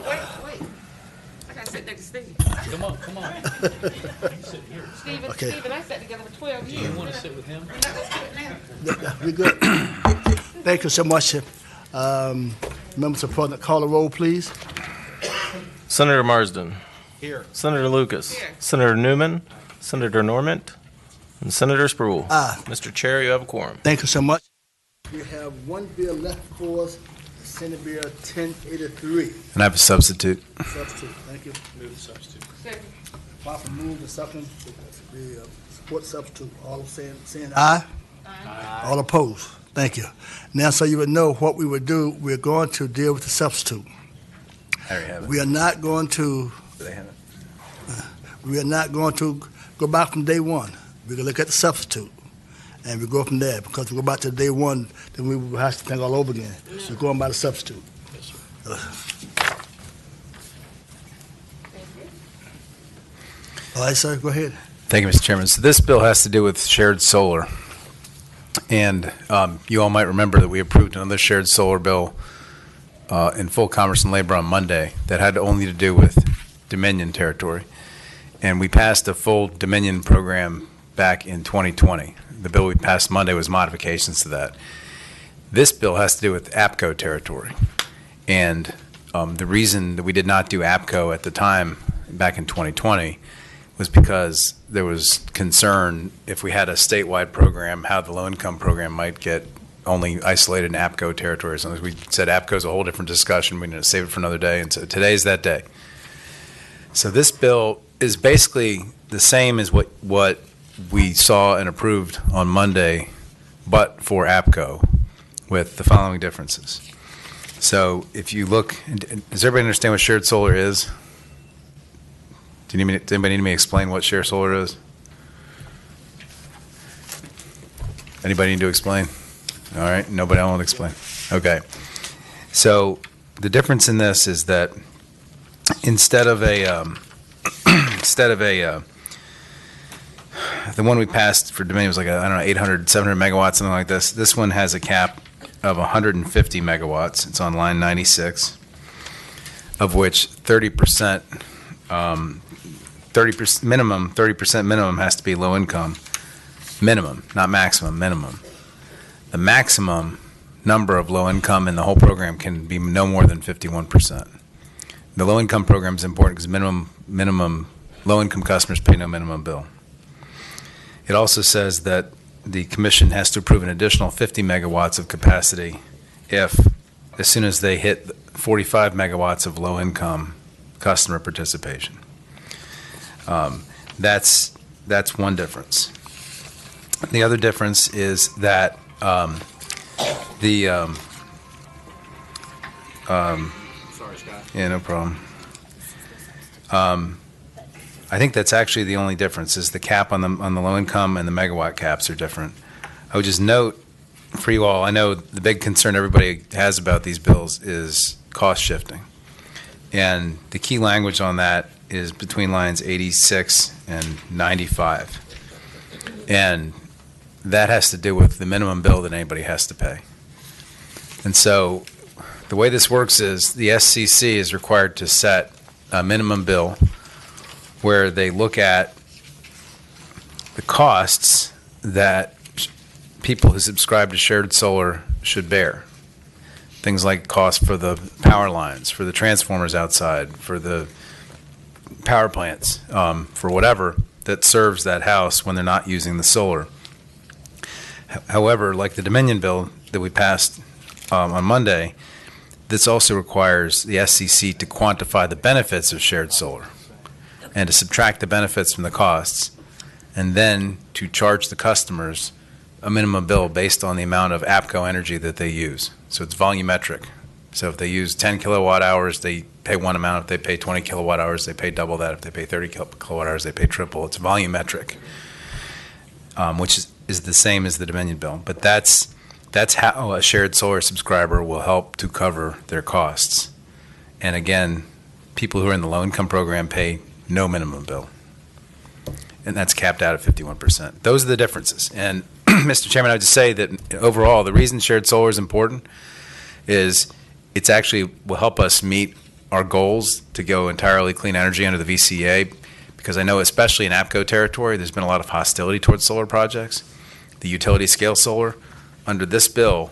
wait. I gotta sit next to Steve. Come on. You sit here. Steve and I sat together for 12 years. You want to sit with him? We're not gonna sit now. We're good. Thank you so much. Members of Parliament, call the roll, please. Senator Marsden. Here. Senator Lucas. Here. Senator Newman. Senator Normant. And Senator Spruill. Aye. Mr. Chair, you have a quorum. Thank you so much. We have one bill left for us, Senate Bill 1083. And I have a substitute. Substitute. Thank you. Move the substitute. Second. Proper move the second, the support substitute. All saying aye? Aye. All opposed? Thank you. Now, so you would know what we would do, we're going to deal with the substitute. I already have it. We are not going to, Do they have it? go back from day one. We're going to look at the substitute, and we go from there. Because if we go back to day one, then we will have to think all over again. So we're going by the substitute. Yes, sir. All right, sir, go ahead. Thank you, Mr. Chairman. So this bill has to do with shared solar. And you all might remember that we approved another shared solar bill in full Commerce and Labor on Monday that had only to do with Dominion territory. And we passed a full Dominion program back in 2020. The bill we passed Monday was modifications to that. This bill has to do with APCO territory. And the reason that we did not do APCO at the time, back in 2020, was because there was concern if we had a statewide program, how the low-income program might get only isolated in APCO territories. And as we said, APCO is a whole different discussion. We need to save it for another day. And so today's that day. So this bill is basically the same as what we saw and approved on Monday, but for APCO, with the following differences. So if you look, does everybody understand what shared solar is? Does anybody need me to explain what shared solar is? Anybody need to explain? All right, nobody want to explain. Okay. So the difference in this is that instead of the one we passed for Dominion was like, 800, 700 megawatts, something like this. This one has a cap of 150 megawatts. It's on line 96, of which 30% minimum has to be low income. Minimum, not maximum, minimum. The maximum number of low income in the whole program can be no more than 51%. The low income program is important because minimum low income customers pay no minimum bill. It also says that the commission has to approve an additional 50 megawatts of capacity if, as soon as they hit 45 megawatts of low income customer participation. That's one difference. The other difference is that Sorry, Scott. yeah, no problem. I think that's actually the only difference is the cap on the low income and the megawatt caps are different. I would just note for you all, I know the big concern everybody has about these bills is cost shifting. And the key language on that is between lines 86 and 95. And that has to do with the minimum bill that anybody has to pay. And so the way this works is the SCC is required to set a minimum bill where they look at the costs that people who subscribe to shared solar should bear. Things like cost for the power lines, for the transformers outside, for the power plants, for whatever that serves that house when they're not using the solar. However, like the Dominion bill that we passed on Monday, this also requires the SCC to quantify the benefits of shared solar and to subtract the benefits from the costs, and then to charge the customers a minimum bill based on the amount of APCO energy that they use. So it's volumetric. So if they use 10 kilowatt hours, they pay one amount. If they pay 20 kilowatt hours, they pay double that. If they pay 30 kilowatt hours, they pay triple. It's volumetric, which is the same as the Dominion bill. But that's how a shared solar subscriber will help to cover their costs. And again, people who are in the low-income program pay no minimum bill. And that's capped out at 51%. Those are the differences. And Mr. Chairman, I would just say that overall, the reason shared solar is important is it's actually will help us meet our goals to go entirely clean energy under the VCA, because I know especially in APCO territory, there's been a lot of hostility towards solar projects. The utility scale solar, under this bill,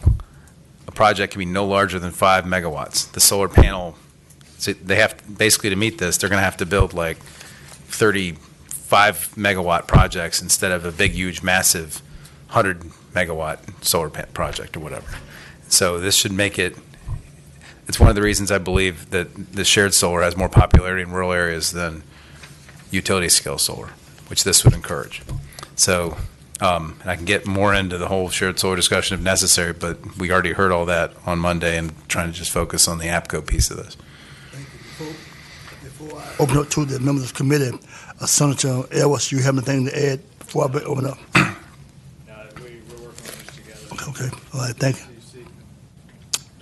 a project can be no larger than 5 megawatts. The solar panel, so they have, basically to meet this, they're going to have to build like 35 megawatt projects instead of a big, huge, massive 100 megawatt solar project or whatever. So this should make it, it's one of the reasons I believe that the shared solar has more popularity in rural areas than utility scale solar, which this would encourage. So, and I can get more into the whole shared solar discussion if necessary, but we already heard all that on Monday and trying to just focus on the APCO piece of this. Before I open up to the members of the committee, Senator Ellis, you have anything to add before I open up? No, we're working on this together. Okay, all right, thank you.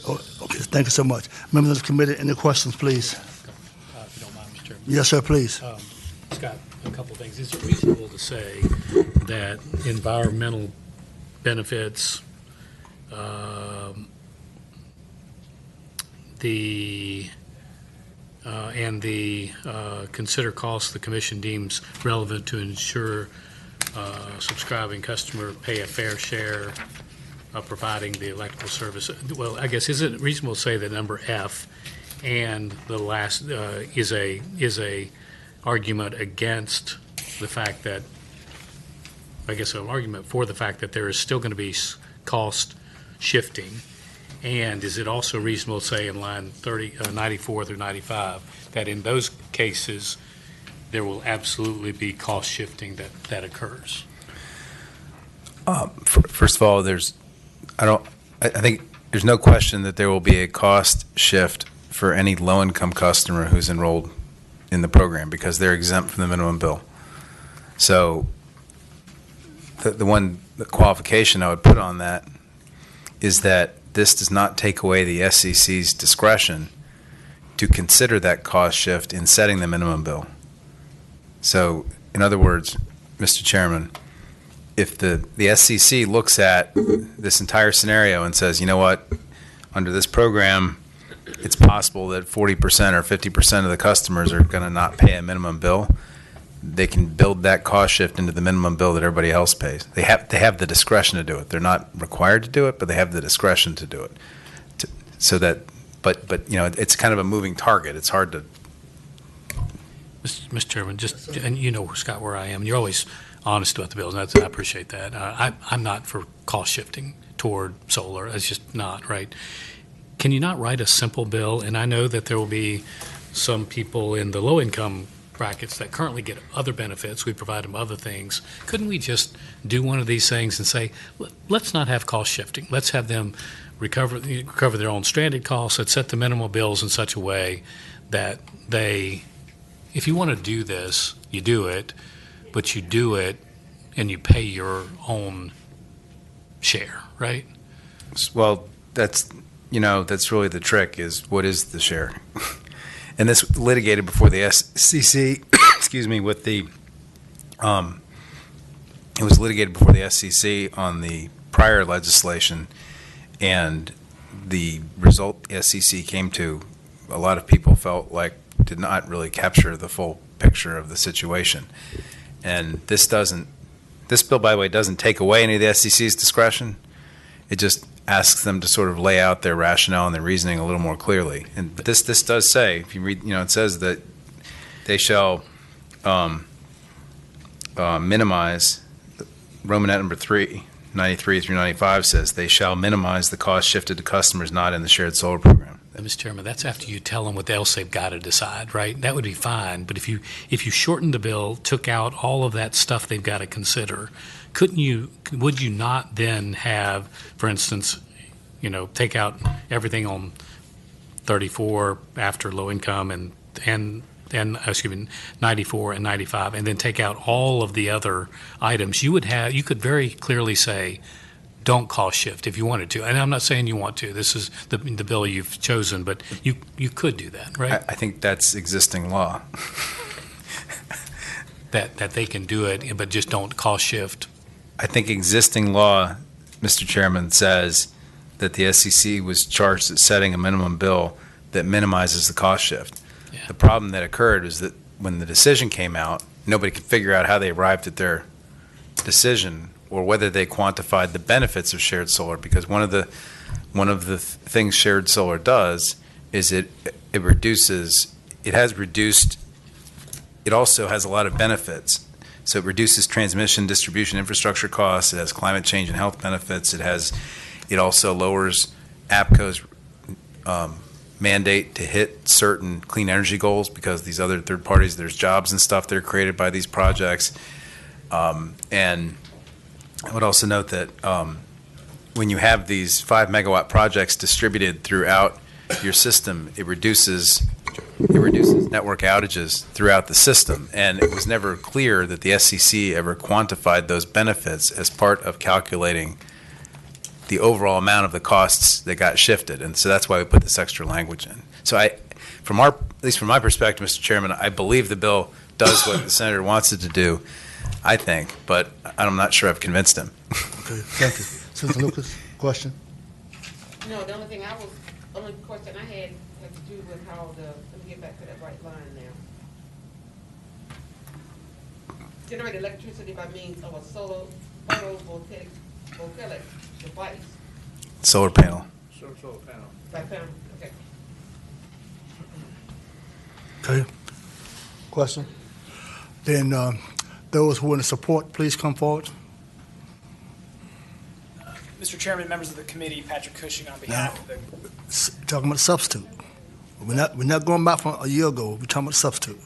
Oh, okay, thank you so much. Members of the committee, any questions, please? If you don't mind, Mr. Chairman. Yes, sir, please. Scott, a couple of things. Is it reasonable to say that environmental benefits, and the consider costs the commission deems relevant to ensure subscribing customer pay a fair share of providing the electrical service? Well, I guess, is it reasonable to say that number F and the last is a argument against the fact that, I guess, an argument for the fact that there is still going to be cost shifting? And is it also reasonable to say in line 94 through 95 that in those cases there will absolutely be cost shifting that occurs? First of all, I think there's no question that there will be a cost shift for any low-income customer who's enrolled in the program because they're exempt from the minimum bill. So the qualification I would put on that is that this does not take away the SCC's discretion to consider that cost shift in setting the minimum bill. So, in other words, Mr. Chairman, if the SCC looks at this entire scenario and says, you know what, under this program, it's possible that 40% or 50% of the customers are going to not pay a minimum bill, they can build that cost shift into the minimum bill that everybody else pays. They have the discretion to do it. They're not required to do it, but they have the discretion to do it. But you know, it's kind of a moving target. It's hard to. Mr. Chairman, and you know, Scott, where I am, and you're always honest about the bills, and I appreciate that. I'm not for cost shifting toward solar. It's just not, right? Can you not write a simple bill? And I know that there will be some people in the low income brackets that currently get other benefits. We provide them other things. Couldn't we just do one of these things and say, let's not have cost shifting. Let's have them recover their own stranded costs. Let's set the minimal bills in such a way that if you want to do this, you do it, but you do it and you pay your own share, right? Well, that's really the trick, is what is the share? And this litigated before the SCC, excuse me, it was litigated before the SCC on the prior legislation, and the result the SCC came to, a lot of people felt like did not really capture the full picture of the situation. And this bill, by the way, doesn't take away any of the SCC's discretion. It just asks them to sort of lay out their rationale and their reasoning a little more clearly. And this does say, if you read, it says that they shall minimize, Romanet number 3, 93 through 95 says they shall minimize the cost shifted to customers not in the shared solar program. Mr. Chairman, that's after you tell them what else they've got to decide, right? That would be fine. But if you shortened the bill, took out all of that stuff they've got to consider, would you not then have, for instance, take out everything on 34 after low income and 94 and 95, and then take out all of the other items? You could very clearly say, don't cost shift if you wanted to. And I'm not saying you want to. This is the bill you've chosen, but you could do that, right? I think that's existing law. that they can do it, but just don't cost shift. I think existing law, Mr. Chairman, says that the SEC was charged at setting a minimum bill that minimizes the cost shift. Yeah. The problem that occurred is that when the decision came out, nobody could figure out how they arrived at their decision or whether they quantified the benefits of shared solar, because one of the things shared solar does is it also has a lot of benefits. So it reduces transmission, distribution, infrastructure costs. It has climate change and health benefits. It also lowers APCO's mandate to hit certain clean energy goals, because these other third parties, there's jobs and stuff that are created by these projects. And I would also note that when you have these 5 megawatt projects distributed throughout your system, it reduces network outages throughout the system. And it was never clear that the SCC ever quantified those benefits as part of calculating the overall amount of the costs that got shifted. And so that's why we put this extra language in. So at least from my perspective, Mr. Chairman, I believe the bill does what the senator wants it to do, I think, but I'm not sure I've convinced him. Okay, thank you. Senator Lucas, question? No, the only question I had to do with how let me get back to that right line now. Generate electricity by means of a solar photovoltaic device. Solar panel. Solar panel. By panel, okay. Okay. Question? Then those who want to support, please come forward. Mr. Chairman, members of the committee, Patrick Cushing on behalf of the... Talking about substitute. We're not going back from a year ago. We're talking about substitute.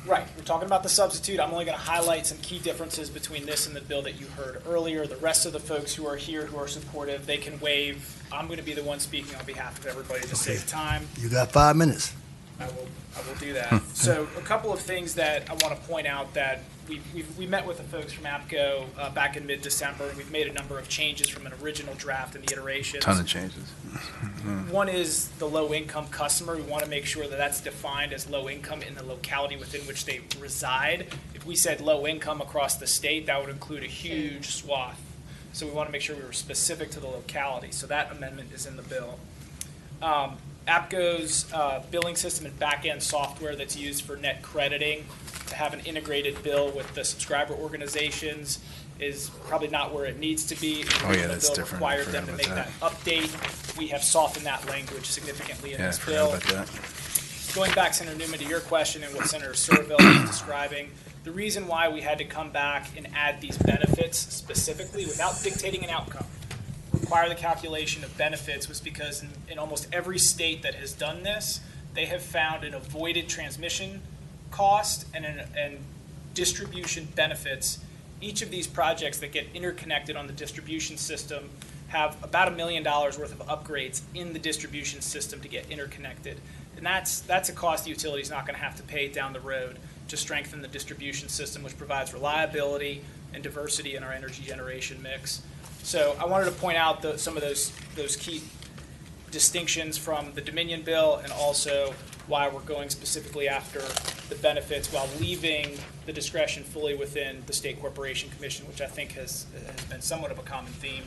Right, we're talking about the substitute. I'm only going to highlight some key differences between this and the bill that you heard earlier. The rest of the folks who are here who are supportive, they can waive. I'm going to be the one speaking on behalf of everybody to save time. You got 5 minutes. I will do that. So a couple of things that I want to point out that we met with the folks from APCO back in mid-December, and we've made a number of changes from an original draft and the iterations. Ton of changes. One is the low-income customer. We want to make sure that that's defined as low income in the locality within which they reside. If we said low income across the state, that would include a huge swath. So we want to make sure we were specific to the locality. So that amendment is in the bill. APCO's billing system and back-end software that's used for net crediting to have an integrated bill with the subscriber organizations is probably not where it needs to be. Oh, yeah, The that's bill different. required I them to forgot make about that update. We have softened that language significantly in Yeah, I this forgot bill. about that. Going back, Senator Newman, to your question and what Senator Surville was describing, the reason why we had to come back and add these benefits specifically without dictating an outcome, require the calculation of benefits, was because in almost every state that has done this, they have found an avoided transmission cost and distribution benefits. Each of these projects that get interconnected on the distribution system have about $1 million worth of upgrades in the distribution system to get interconnected. And that's a cost the utility is not going to have to pay down the road to strengthen the distribution system, which provides reliability and diversity in our energy generation mix. So I wanted to point out some of those key distinctions from the Dominion bill, and also why we're going specifically after the benefits while leaving the discretion fully within the State Corporation Commission, which I think has been somewhat of a common theme.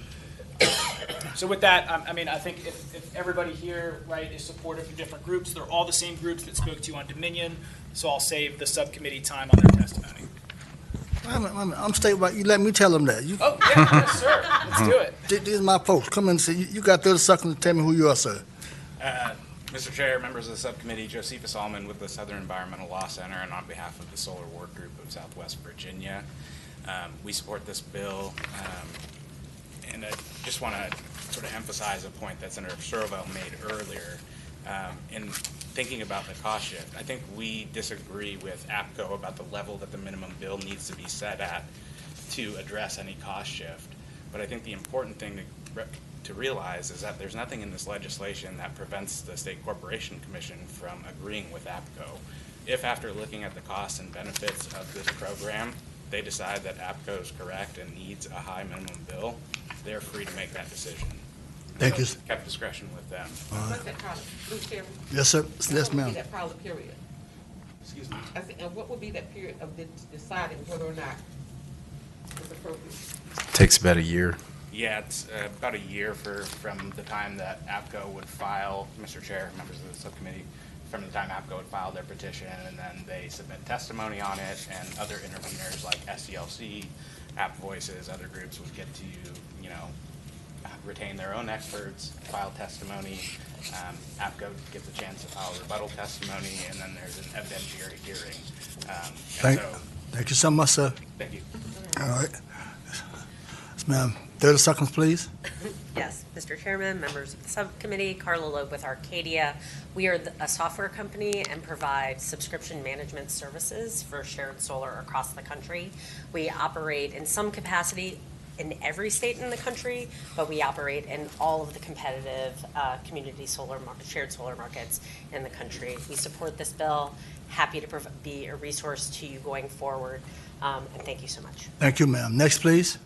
So with that, I mean, I think if everybody here, right, is supportive of different groups, they're all the same groups that spoke to you on Dominion, so I'll save the subcommittee time on their testimony. I'm staying right. You let me tell them that. Oh, yeah, yes, sir. Let's do it. These are my folks. Come in and say, you got 30 seconds to tell me who you are, sir. Mr. Chair, members of the subcommittee, Josephus Allman with the Southern Environmental Law Center, and on behalf of the Solar Work Group of Southwest Virginia, we support this bill. And I just want to sort of emphasize a point that Senator Sturvell made earlier. In thinking about the cost shift, I think we disagree with APCO about the level that the minimum bill needs to be set at to address any cost shift. But I think the important thing to realize is that there's nothing in this legislation that prevents the State Corporation Commission from agreeing with APCO. If after looking at the costs and benefits of this program, they decide that APCO is correct and needs a high minimum bill, they're free to make that decision. Thank you. Kept discretion with them. What's that pilot, Mr. Chairman? Yes, sir. Yes, What would ma'am. be that pilot period? Excuse me? I said, and what would be that period of deciding whether or not it's appropriate? Takes about a year. Yeah, it's about a year from the time that APCO would file, Mr. Chair, members of the subcommittee, from the time APCO would file their petition, and then they submit testimony on it, and other interveners like SDLC, App Voices, other groups would get to, retain their own experts, file testimony. APCO gets a chance to file rebuttal testimony, and then there's an evidentiary hearing. Thank you so much, sir. Thank you. All right. Yes, ma'am. 30 seconds, please. Yes, Mr. Chairman, members of the subcommittee, Carla Loeb with Arcadia. We are a software company and provide subscription management services for shared solar across the country. We operate in some capacity in every state in the country, but we operate in all of the competitive community shared solar markets in the country. We support this bill. Happy to be a resource to you going forward, and thank you so much. Thank you, ma'am. Next, please.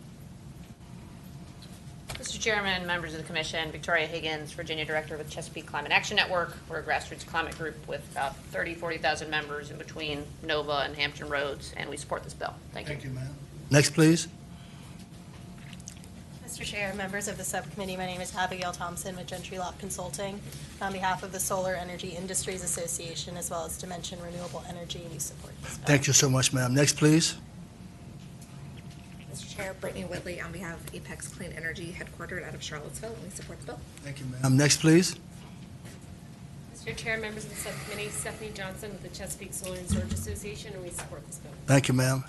Mr. Chairman, members of the Commission, Victoria Higgins, Virginia Director with Chesapeake Climate Action Network. We're a grassroots climate group with about 40,000 members in between Nova and Hampton Roads, and we support this bill. Thank you. Thank you, ma'am. Next, please. Mr. Chair, members of the subcommittee, my name is Abigail Thompson with Gentry Lock Consulting. On behalf of the Solar Energy Industries Association as well as Dimension Renewable Energy, we support this bill. Thank you so much, ma'am. Next, please. Mr. Chair, Brittany Whitley on behalf of Apex Clean Energy, headquartered out of Charlottesville, and we support the bill. Thank you, ma'am. Next, please. Mr. Chair, members of the subcommittee, Stephanie Johnson with the Chesapeake Solar and Storage Association, and we support this bill. Thank you, ma'am.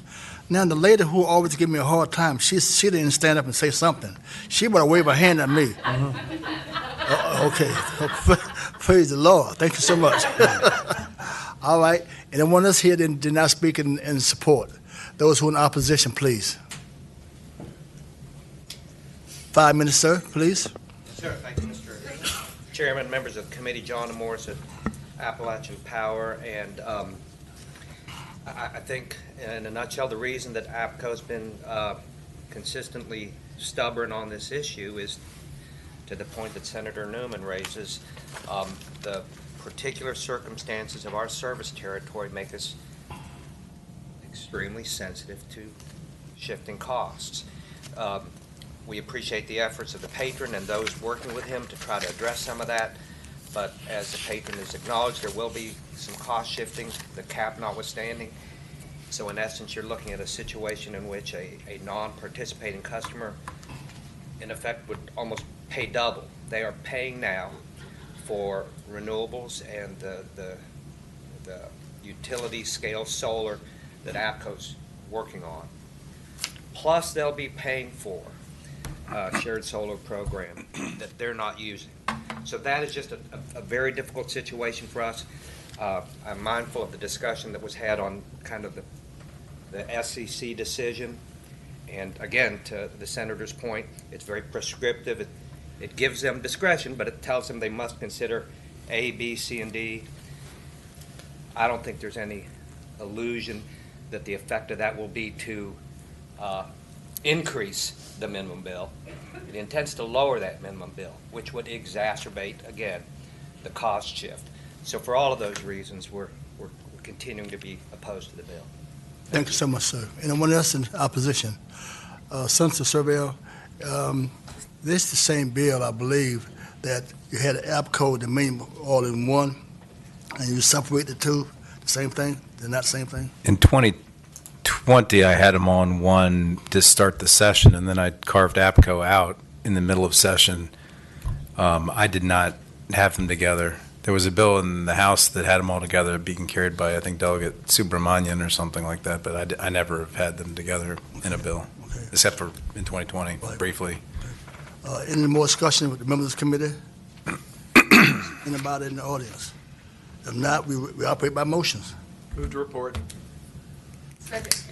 Now, the lady who always give me a hard time, she didn't stand up and say something. She would have waved her hand at me. Okay. Praise the Lord. Thank you so much. All right. Anyone else here that did not speak in support? Those who are in opposition, please. 5 minutes, sir, please. Sir, thank you, Mr. Chairman, members of the committee, John Morris at Appalachian Power, and I think, in a nutshell, the reason that APCO has been consistently stubborn on this issue is to the point that Senator Newman raises. The particular circumstances of our service territory make us extremely sensitive to shifting costs. We appreciate the efforts of the patron and those working with him to try to address some of that, but as the patron has acknowledged, there will be some cost shifting, the cap notwithstanding. So in essence, you're looking at a situation in which a non-participating customer, in effect, would almost pay double. They are paying now for renewables and the utility scale solar that APCO's working on. Plus, they'll be paying for shared solar program that they're not using. So that is just a very difficult situation for us. I'm mindful of the discussion that was had on kind of the SEC decision. And again, to the senator's point, it's very prescriptive. It gives them discretion, but it tells them they must consider A, B, C, and D. I don't think there's any illusion that the effect of that will be to increase the minimum bill. It intends to lower that minimum bill, which would exacerbate, again, the cost shift. So for all of those reasons, we're continuing to be opposed to the bill. Thank you so much, sir. Anyone else in opposition? Senator Survey, this is the same bill, I believe, that you had an APCO, the main all in one, and you separate the two, the same thing? They're not the same thing? In 2020, I had them on one to start the session, and then I carved APCO out in the middle of session. I did not have them together. There was a bill in the House that had them all together being carried by, I think, Delegate Subramanian or something like that, but I never have had them together in a bill, except for in 2020, briefly. Any more discussion with the members of the committee? Anybody in the audience? If not, we operate by motions. Move to report. Second.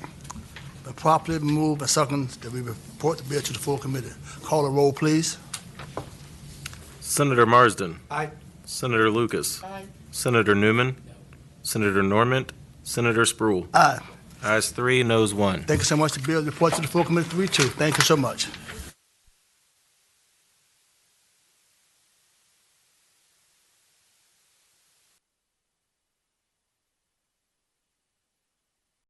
The properly moved and second that we report the bill to the full committee. Call a roll, please. Senator Marsden. Aye. Senator Lucas. Aye. Senator Newman. Senator Normand. Senator Spruill. Aye. Ayes 3, noes 1. Thank you so much. The bill report to the full committee 3-2. Thank you so much.